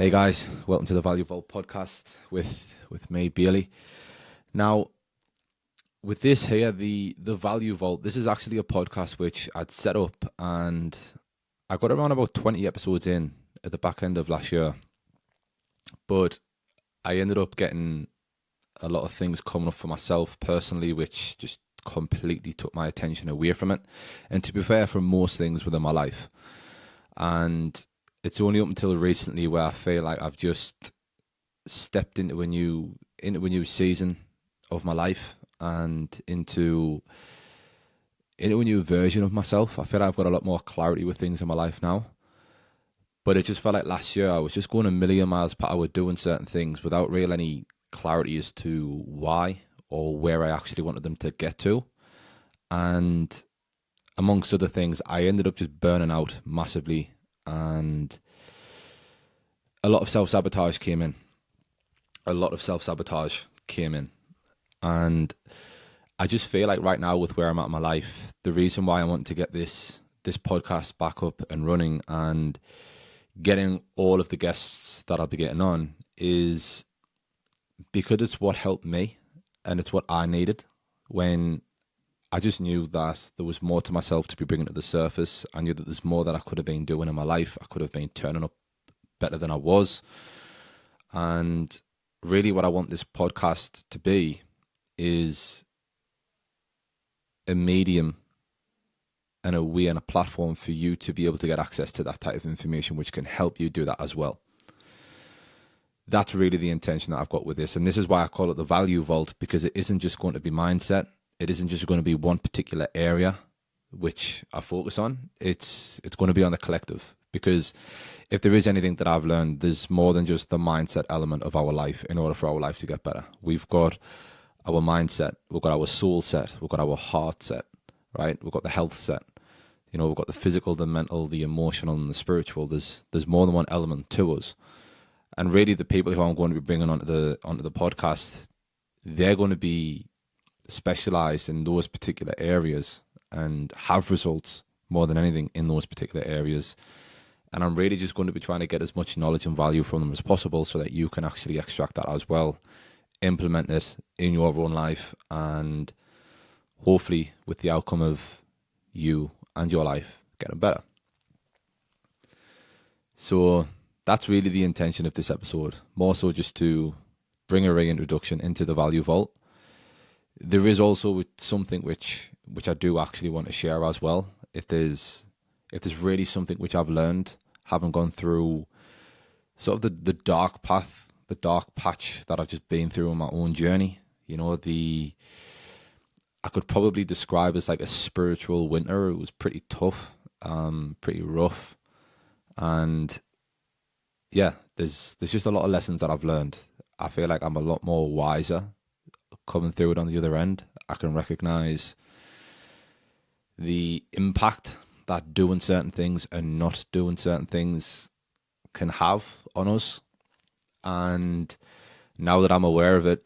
Hey guys, welcome to the Value Vault podcast with me, Bailey. Now, with this here, the Value Vault, this is actually a podcast which I'd set up, and I got around about 20 episodes in at the back end of last year, but I ended up getting a lot of things coming up for myself personally, which just completely took my attention away from it, and to be fair, from most things within my life. And it's only up until recently where I feel like I've just stepped into a new season of my life and into a new version of myself. I feel like I've got a lot more clarity with things in my life now. But it just felt like last year I was just going a million miles per hour doing certain things without real any clarity as to why or where I actually wanted them to get to. And amongst other things, I ended up just burning out massively, and a lot of self-sabotage came in. And I just feel like right now, with where I'm at in my life, the reason why I want to get this podcast back up and running and getting all of the guests that I'll be getting on is because it's what helped me and it's what I needed when I just knew that there was more to myself to be bringing to the surface. I knew that there's more that I could have been doing in my life. I could have been turning up better than I was. And really what I want this podcast to be is a medium and a way and a platform for you to be able to get access to that type of information, which can help you do that as well. That's really the intention that I've got with this. And this is why I call it the Value Vault, because it isn't just going to be mindset. It isn't just going to be one particular area which I focus on. It's going to be on the collective, because if there is anything that I've learned, there's more than just the mindset element of our life in order for our life to get better. We've got our mindset, we've got our soul set, we've got our heart set, right? We've got the health set. We've got the physical, the mental, the emotional, and the spiritual. There's more than one element to us. And really the people who I'm going to be bringing onto the podcast, they're going to be specialized in those particular areas and have results more than anything in those particular areas. And I'm really just going to be trying to get as much knowledge and value from them as possible so that you can actually extract that as well, implement it in your own life, and hopefully with the outcome of you and your life getting better. So that's really the intention of this episode, more so just to bring a reintroduction into the Value Vault. There is also something which I do actually want to share as well. If there's really something which I've learned, having gone through sort of the dark path, the dark patch that I've just been through on my own journey, I could probably describe as like a spiritual winter. It was pretty tough, pretty rough. And yeah, there's just a lot of lessons that I've learned. I feel like I'm a lot more wiser coming through it on the other end. I can recognize the impact that doing certain things and not doing certain things can have on us. And now that I'm aware of it,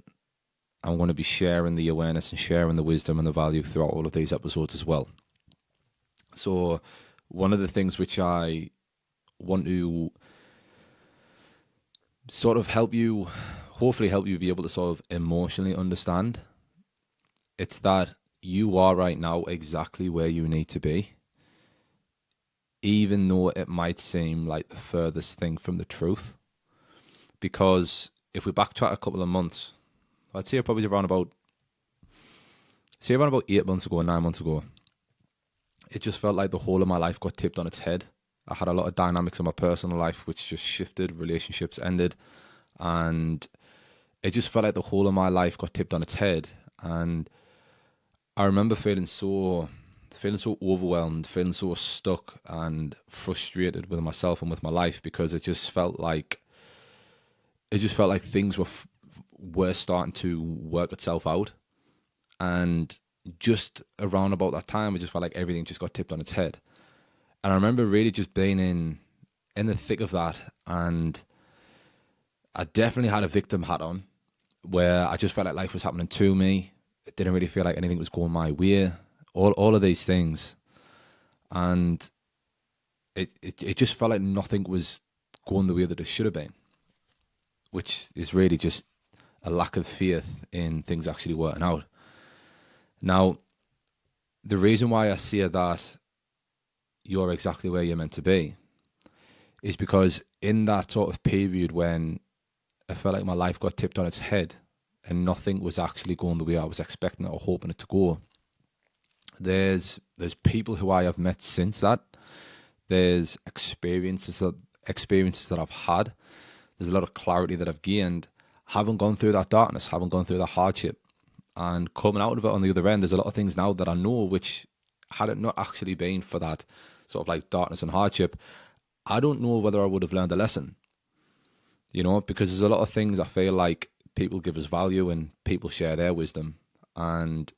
I'm going to be sharing the awareness and sharing the wisdom and the value throughout all of these episodes as well. So one of the things which I want to sort of hopefully help you be able to sort of emotionally understand, it's that you are right now exactly where you need to be, even though it might seem like the furthest thing from the truth. Because if we backtrack a couple of months, I'd say probably around about 8 months ago, 9 months ago, it just felt like the whole of my life got tipped on its head. I had a lot of dynamics in my personal life which just shifted, relationships ended, and it just felt like the whole of my life got tipped on its head. And I remember feeling so overwhelmed, feeling so stuck and frustrated with myself and with my life, because it just felt like things were starting to work itself out. And just around about that time, it just felt like everything just got tipped on its head. And I remember really just being in the thick of that, and I definitely had a victim hat on, where I just felt like life was happening to me. It didn't really feel like anything was going my way. All of these things, and it just felt like nothing was going the way that it should have been. which is really just a lack of faith in things actually working out. Now, the reason why I say that you're exactly where you're meant to be is because in that sort of period when I felt like my life got tipped on its head and nothing was actually going the way I was expecting it or hoping it to go, there's people who I have met since that. There's experiences that I've had. There's a lot of clarity that I've gained. Haven't gone through that darkness, haven't gone through that hardship. And coming out of it on the other end, there's a lot of things now that I know which, had it not actually been for that sort of like darkness and hardship, I don't know whether I would have learned a lesson. Because there's a lot of things I feel like people give us value and people share their wisdom. And,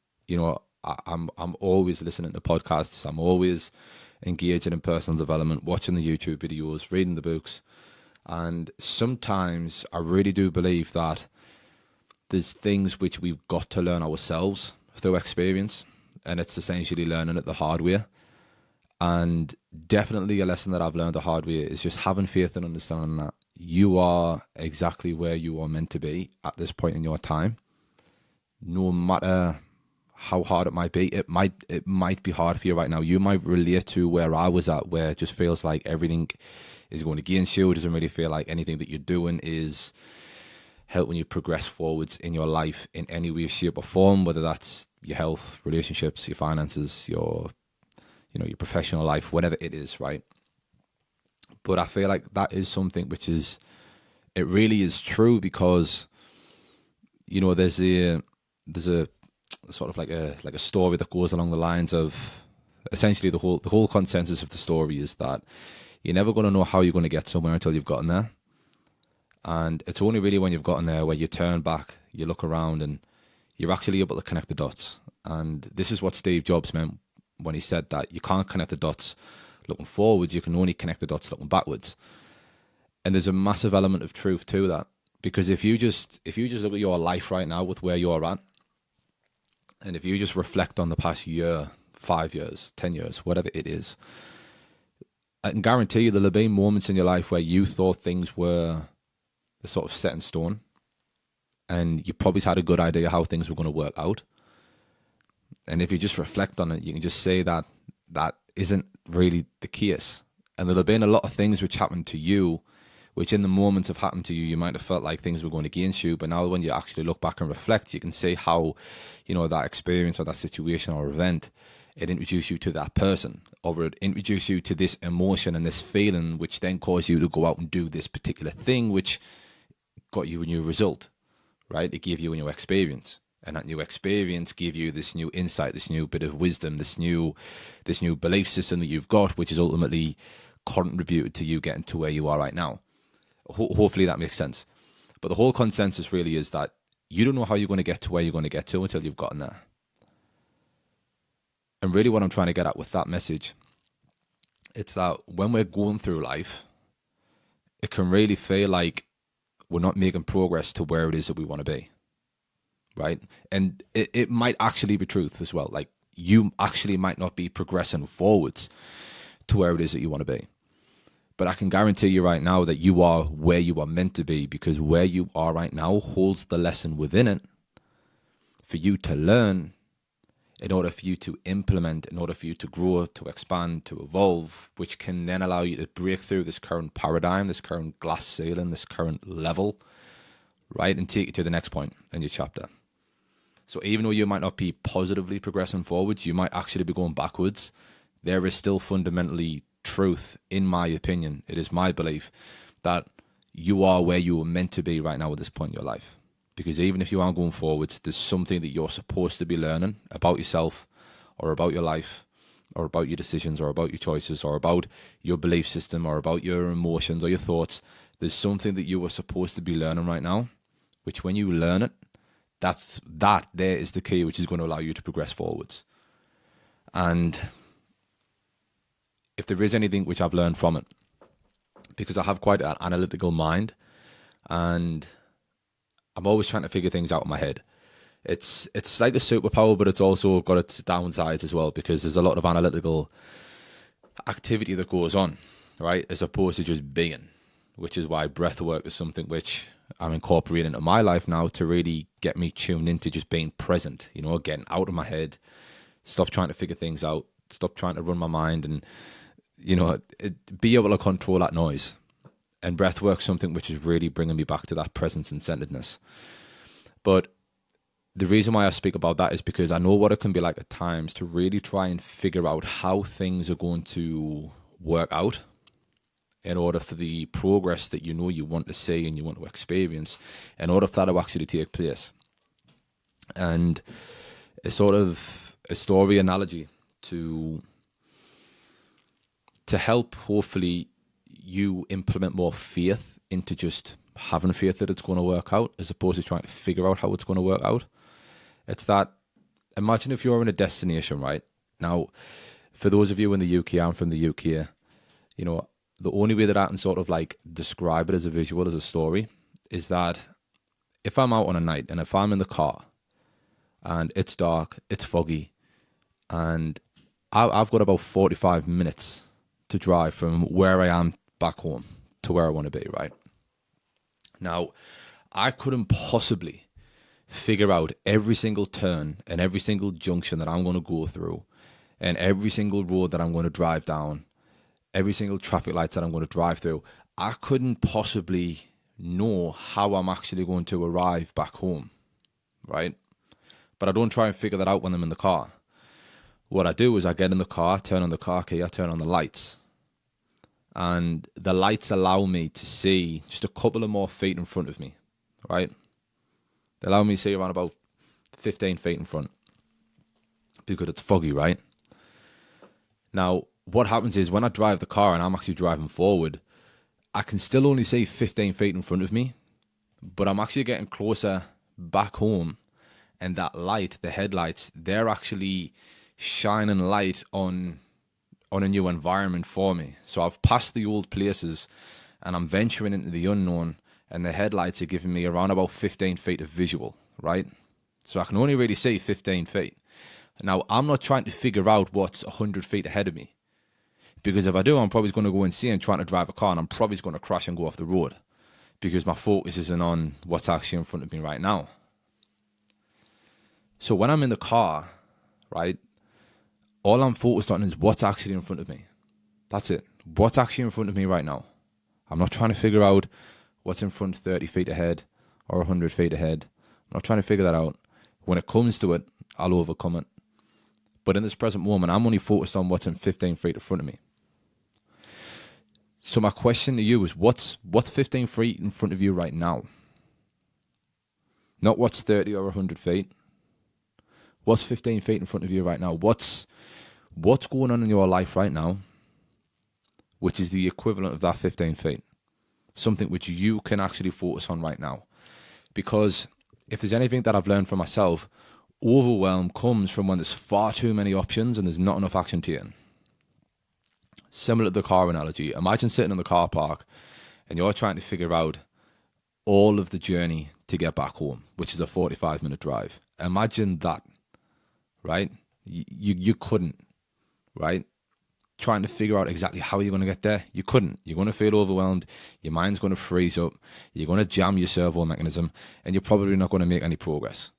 I'm always listening to podcasts. I'm always engaging in personal development, watching the YouTube videos, reading the books. And sometimes I really do believe that there's things which we've got to learn ourselves through experience, and it's essentially learning it the hard way. And definitely a lesson that I've learned the hard way is just having faith and understanding that you are exactly where you are meant to be at this point in your time. No matter how hard it might be, it might be hard for you right now. You might relate to where I was at, where it just feels like everything is going against you. It doesn't really feel like anything that you're doing is helping you progress forwards in your life in any way, shape or form, whether that's your health, relationships, your finances, your professional life, whatever it is, right? But I feel like that is something which is, it really is true, because, there's a sort of like a story that goes along the lines of, essentially the whole consensus of the story is that you're never going to know how you're going to get somewhere until you've gotten there. And it's only really when you've gotten there where you turn back, you look around, and you're actually able to connect the dots. And this is what Steve Jobs meant when he said that you can't connect the dots looking forwards, you can only connect the dots looking backwards. And there's a massive element of truth to that, because if you just look at your life right now with where you're at, and if you just reflect on the past year, 5 years, 10 years, whatever it is, I can guarantee you there'll have been moments in your life where you thought things were sort of set in stone, and you probably had a good idea how things were going to work out. And if you just reflect on it, you can just say that that isn't really the case. And there'll have been a lot of things which happened to you, which in the moments of happened to you, you might have felt like things were going against you. But now when you actually look back and reflect, you can see how, that experience or that situation or event, it introduced you to that person, or it introduced you to this emotion and this feeling, which then caused you to go out and do this particular thing, which got you a new result, right? It gave you a new experience. And that new experience gave you this new insight, this new bit of wisdom, this new belief system that you've got, which is ultimately contributed to you getting to where you are right now. Hopefully that makes sense. But the whole consensus really is that you don't know how you're going to get to where you're going to get to until you've gotten there. And really what I'm trying to get at with that message, it's that when we're going through life, it can really feel like we're not making progress to where it is that we want to be. Right? And it might actually be truth as well. Like, you actually might not be progressing forwards to where it is that you want to be. But I can guarantee you right now that you are where you are meant to be, because where you are right now holds the lesson within it for you to learn, in order for you to implement, in order for you to grow, to expand, to evolve, which can then allow you to break through this current paradigm, this current glass ceiling, this current level, right? And take you to the next point in your chapter. So even though you might not be positively progressing forwards, you might actually be going backwards. There is still fundamentally truth, in my opinion. It is my belief that you are where you are meant to be right now at this point in your life. Because even if you aren't going forwards, there's something that you're supposed to be learning about yourself, or about your life, or about your decisions, or about your choices, or about your belief system, or about your emotions or your thoughts. There's something that you are supposed to be learning right now, which when you learn it, that there is the key, which is going to allow you to progress forwards. And if there is anything which I've learned from it, because I have quite an analytical mind, and I'm always trying to figure things out in my head. It's like a superpower, but it's also got its downsides as well, because there's a lot of analytical activity that goes on, right? As opposed to just being, which is why breath work is something which I'm incorporating into my life now to really get me tuned into just being present, getting out of my head, stop trying to figure things out, stop trying to run my mind, and, be able to control that noise. And breath work something which is really bringing me back to that presence and centeredness. But the reason why I speak about that is because I know what it can be like at times to really try and figure out how things are going to work out in order for the progress that you want to see and you want to experience, in order for that to actually take place. And a sort of a story analogy to help hopefully you implement more faith into just having faith that it's going to work out, as opposed to trying to figure out how it's going to work out. It's that, imagine if you're in a destination, right? Now, for those of you in the UK, I'm from the UK, the only way that I can sort of like describe it as a visual, as a story, is that if I'm out on a night and if I'm in the car and it's dark, it's foggy, and I've got about 45 minutes to drive from where I am back home to where I want to be, right? Now, I couldn't possibly figure out every single turn and every single junction that I'm going to go through and every single road that I'm going to drive down, every single traffic lights that I'm going to drive through. I couldn't possibly know how I'm actually going to arrive back home, right? But I don't try and figure that out when I'm in the car. What I do is I get in the car, turn on the car key, I turn on the lights. And the lights allow me to see just a couple of more feet in front of me, right? They allow me to see around about 15 feet in front because it's foggy, right? Now, what happens is when I drive the car and I'm actually driving forward, I can still only see 15 feet in front of me, but I'm actually getting closer back home, and that light, the headlights, they're actually shining light on a new environment for me. So I've passed the old places and I'm venturing into the unknown, and the headlights are giving me around about 15 feet of visual, right? So I can only really see 15 feet. Now, I'm not trying to figure out what's 100 feet ahead of me, because if I do, I'm probably going to go insane trying to drive a car, and I'm probably going to crash and go off the road because my focus isn't on what's actually in front of me right now. So when I'm in the car, right, all I'm focused on is what's actually in front of me. That's it. What's actually in front of me right now. I'm not trying to figure out what's in front 30 feet ahead or 100 feet ahead. I'm not trying to figure that out. When it comes to it, I'll overcome it. But in this present moment, I'm only focused on what's in 15 feet in front of me. So my question to you is, what's 15 feet in front of you right now? Not what's 30 or 100 feet. What's 15 feet in front of you right now? What's going on in your life right now, which is the equivalent of that 15 feet? Something which you can actually focus on right now. Because if there's anything that I've learned for myself, overwhelm comes from when there's far too many options and there's not enough action taken. Similar to the car analogy, imagine sitting in the car park and you're trying to figure out all of the journey to get back home, which is a 45-minute drive. Imagine that, right? You couldn't, right? Trying to figure out exactly how you're going to get there, you couldn't. You're going to feel overwhelmed. Your mind's going to freeze up. You're going to jam your servo mechanism, and you're probably not going to make any progress.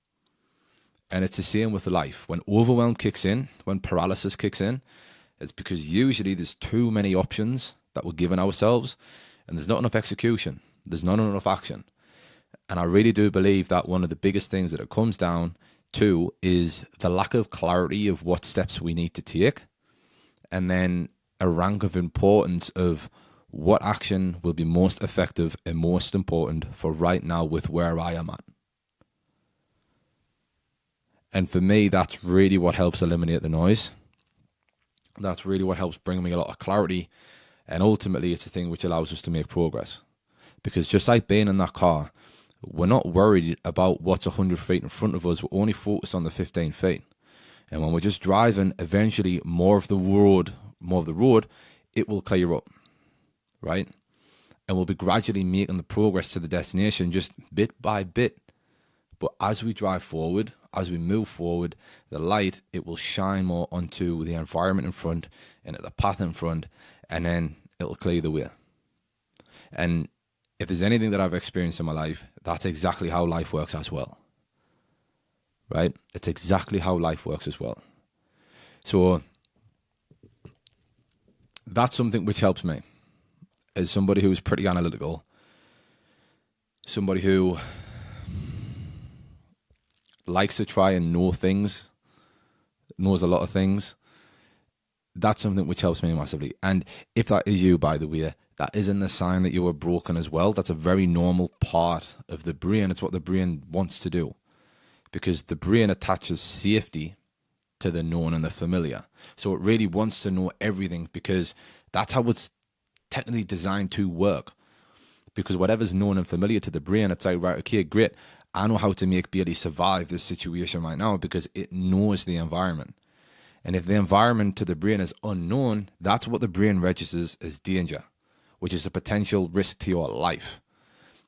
And it's the same with life. When overwhelm kicks in, when paralysis kicks in, it's because usually there's too many options that we're giving ourselves, and there's not enough execution. There's not enough action. And I really do believe that one of the biggest things that it comes down to is the lack of clarity of what steps we need to take, and then a rank of importance of what action will be most effective and most important for right now with where I am at. And for me, that's really what helps eliminate the noise. That's really what helps bring me a lot of clarity. And ultimately, it's a thing which allows us to make progress. Because just like being in that car, we're not worried about what's 100 feet in front of us. We're only focused on the 15 feet. And when we're just driving, eventually more of the road, it will clear up, right? And we'll be gradually making the progress to the destination just bit by bit. But as we drive forward, as we move forward, the light, it will shine more onto the environment in front and at the path in front, and then it'll clear the way. And if there's anything that I've experienced in my life, that's exactly how life works as well. Right? It's exactly how life works as well. So that's something which helps me as somebody who's pretty analytical, somebody who likes to try and know things, knows a lot of things. That's something which helps me massively. And if that is you, by the way, that isn't a sign that you were broken as well. That's a very normal part of the brain. It's what the brain wants to do, because the brain attaches safety to the known and the familiar. So it really wants to know everything, because that's how it's technically designed to work. Because whatever's known and familiar to the brain, it's like, right, okay, great. I know how to make Bailey survive this situation right now, because it knows the environment. And if the environment to the brain is unknown, that's what the brain registers as danger, which is a potential risk to your life.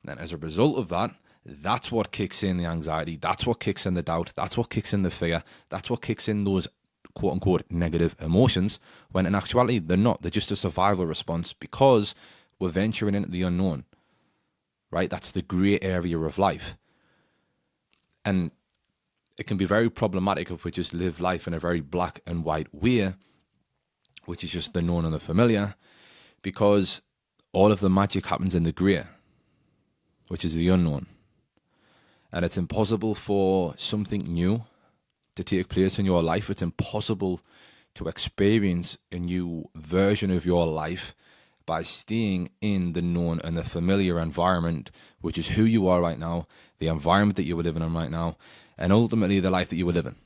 And as a result of that, that's what kicks in the anxiety. That's what kicks in the doubt. That's what kicks in the fear. That's what kicks in those quote unquote negative emotions, when in actuality, they're not. They're just a survival response, because we're venturing into the unknown, right? That's the gray area of life. And it can be very problematic if we just live life in a very black and white way, which is just the known and the familiar, because all of the magic happens in the grey, which is the unknown. And it's impossible for something new to take place in your life. It's impossible to experience a new version of your life by staying in the known and the familiar environment, which is who you are right now, the environment that you are living in right now, and ultimately the life that you were living.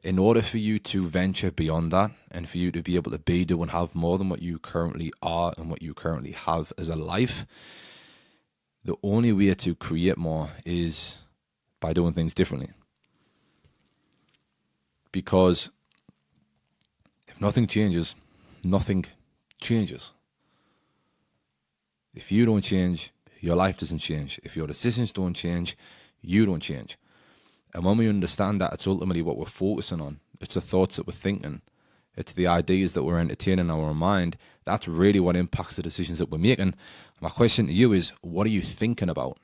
In order for you to venture beyond that, and for you to be able to be, do, and have more than what you currently are and what you currently have as a life, the only way to create more is by doing things differently. Because if nothing changes, nothing changes. If you don't change, your life doesn't change. If your decisions don't change, you don't change. And when we understand that, it's ultimately what we're focusing on. It's the thoughts that we're thinking. It's the ideas that we're entertaining in our mind. That's really what impacts the decisions that we're making. My question to you is, what are you thinking about?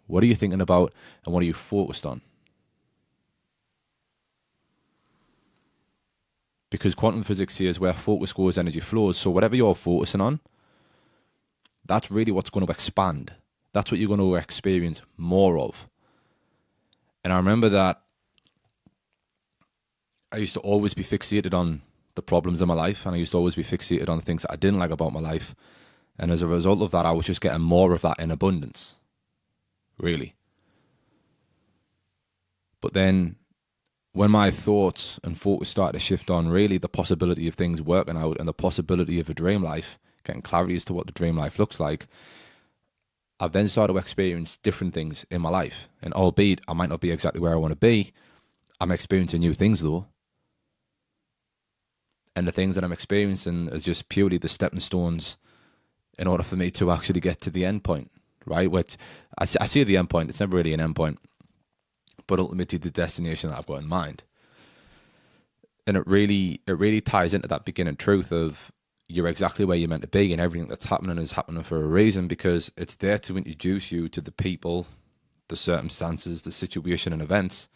What are you thinking about, and what are you focused on? Because quantum physics says where focus goes, energy flows. So whatever you're focusing on, that's really what's going to expand. That's what you're going to experience more of. And I remember that I used to always be fixated on the problems in my life, and I used to always be fixated on the things that I didn't like about my life. And as a result of that, I was just getting more of that in abundance, really. But then when my thoughts and focus started to shift on really the possibility of things working out and the possibility of a dream life, getting clarity as to what the dream life looks like, I've then started to experience different things in my life. And albeit I might not be exactly where I want to be, I'm experiencing new things though. And the things that I'm experiencing is just purely the stepping stones in order for me to actually get to the end point, right? Which I see the end point. It's never really an end point, but ultimately the destination that I've got in mind. And it really ties into that beginning truth of you're exactly where you're meant to be, and everything that's happening is happening for a reason, because it's there to introduce you to the people, the circumstances, the situation and events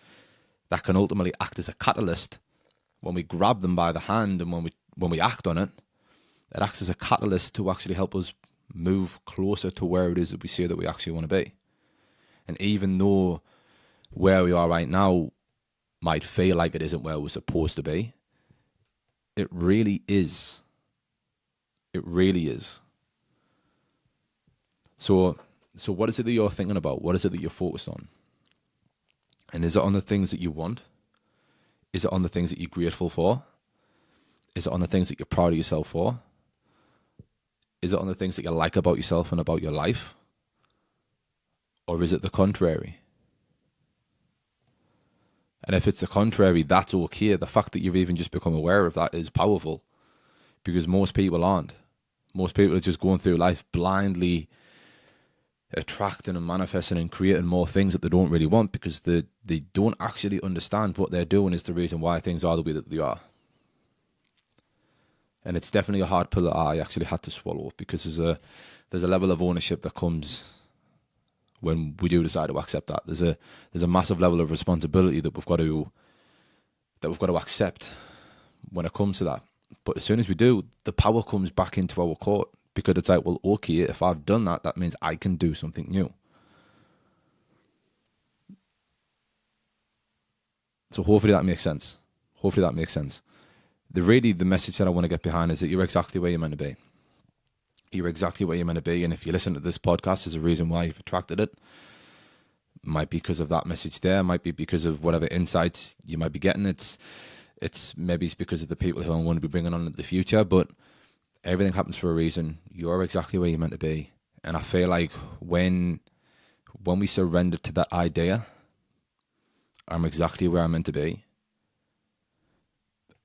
that can ultimately act as a catalyst. When we grab them by the hand and when we act on it, it acts as a catalyst to actually help us move closer to where it is that we say that we actually want to be. And even though where we are right now might feel like it isn't where we're supposed to be, it really is. It really is. So what is it that you're thinking about? What is it that you're focused on? And is it on the things that you want? Is it on the things that you're grateful for? Is it on the things that you're proud of yourself for? Is it on the things that you like about yourself and about your life? Or is it the contrary? And if it's the contrary, that's okay. The fact that you've even just become aware of that is powerful, because most people aren't. Most people are just going through life blindly attracting and manifesting and creating more things that they don't really want, because they don't actually understand what they're doing is the reason why things are the way that they are. And it's definitely a hard pill that I actually had to swallow, because there's a level of ownership that comes when we do decide to accept that. There's a massive level of responsibility that we've got to accept when it comes to that. But as soon as we do, the power comes back into our court, because it's like, well, okay, if I've done that, that means I can do something new. So hopefully that makes sense. The message that I want to get behind is that you're exactly where you're meant to be. You're exactly where you're meant to be. And if you listen to this podcast, there's a reason why you've attracted it. Might be because of that message there. Might be because of whatever insights you might be getting. It's maybe it's because of the people who I'm going to be bringing on in the future. But everything happens for a reason. You're exactly where you're meant to be. And I feel like when we surrender to that idea, I'm exactly where I'm meant to be,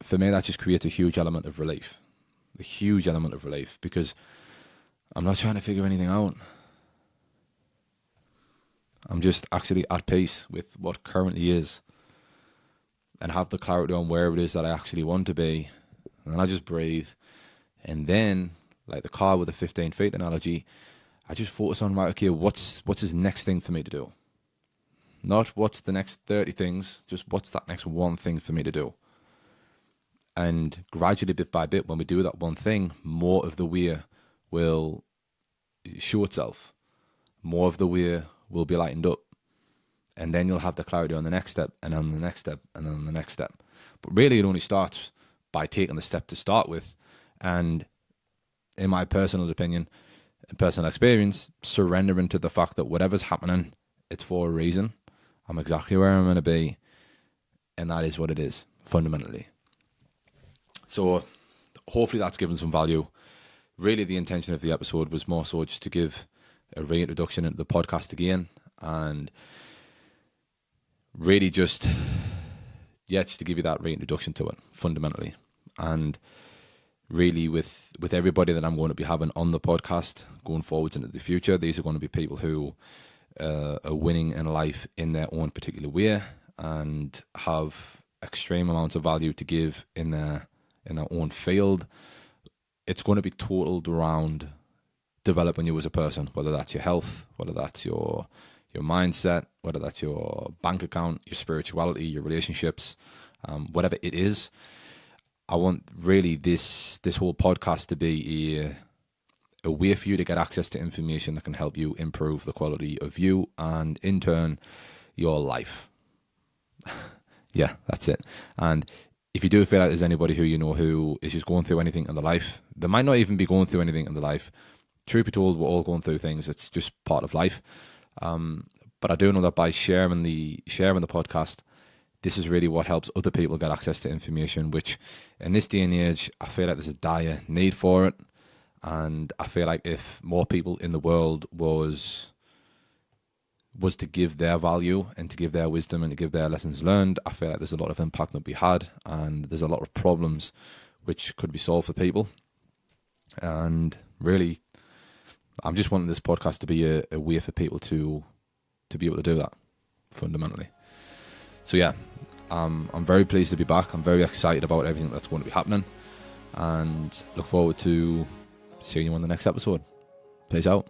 for me, that just creates a huge element of relief. Because I'm not trying to figure anything out. I'm just actually at peace with what currently is, and have the clarity on where it is that I actually want to be. And then I just breathe. And then, like the car with the 15 feet analogy, I just focus on, right, okay, what's this next thing for me to do? Not what's the next 30 things, just what's that next one thing for me to do? And gradually, bit by bit, when we do that one thing, more of the way will show itself. More of the way will be lightened up. And then you'll have the clarity on the next step, and on the next step, and on the next step. But really, it only starts by taking the step to start with. And in my personal opinion and personal experience, surrendering to the fact that whatever's happening, it's for a reason. I'm exactly where I'm going to be. And that is what it is, fundamentally. So hopefully that's given some value. Really, the intention of the episode was more so just to give a reintroduction into the podcast again, and really just to give you that reintroduction to it, fundamentally. And really, with everybody that I'm going to be having on the podcast going forwards into the future, these are going to be people who are winning in life in their own particular way, and have extreme amounts of value to give in their own field. It's going to be totaled around developing you as a person, whether that's your health, whether that's your mindset, whether that's your bank account, your spirituality, your relationships, whatever it is. I want really this whole podcast to be a way for you to get access to information that can help you improve the quality of you, and in turn, your life. Yeah, that's it. And if you do feel like there's anybody who you know who is just going through anything in their life, they might not even be going through anything in their life. Truth be told, we're all going through things. It's just part of life. But I do know that by sharing the podcast, this is really what helps other people get access to information, which in this day and age, I feel like there's a dire need for it. And I feel like if more people in the world was to give their value and to give their wisdom and to give their lessons learned, I feel like there's a lot of impact that we had, and there's a lot of problems which could be solved for people. And really, I'm just wanting this podcast to be a way for people to be able to do that, fundamentally. So yeah, I'm very pleased to be back. I'm very excited about everything that's going to be happening, and look forward to seeing you on the next episode. Peace out.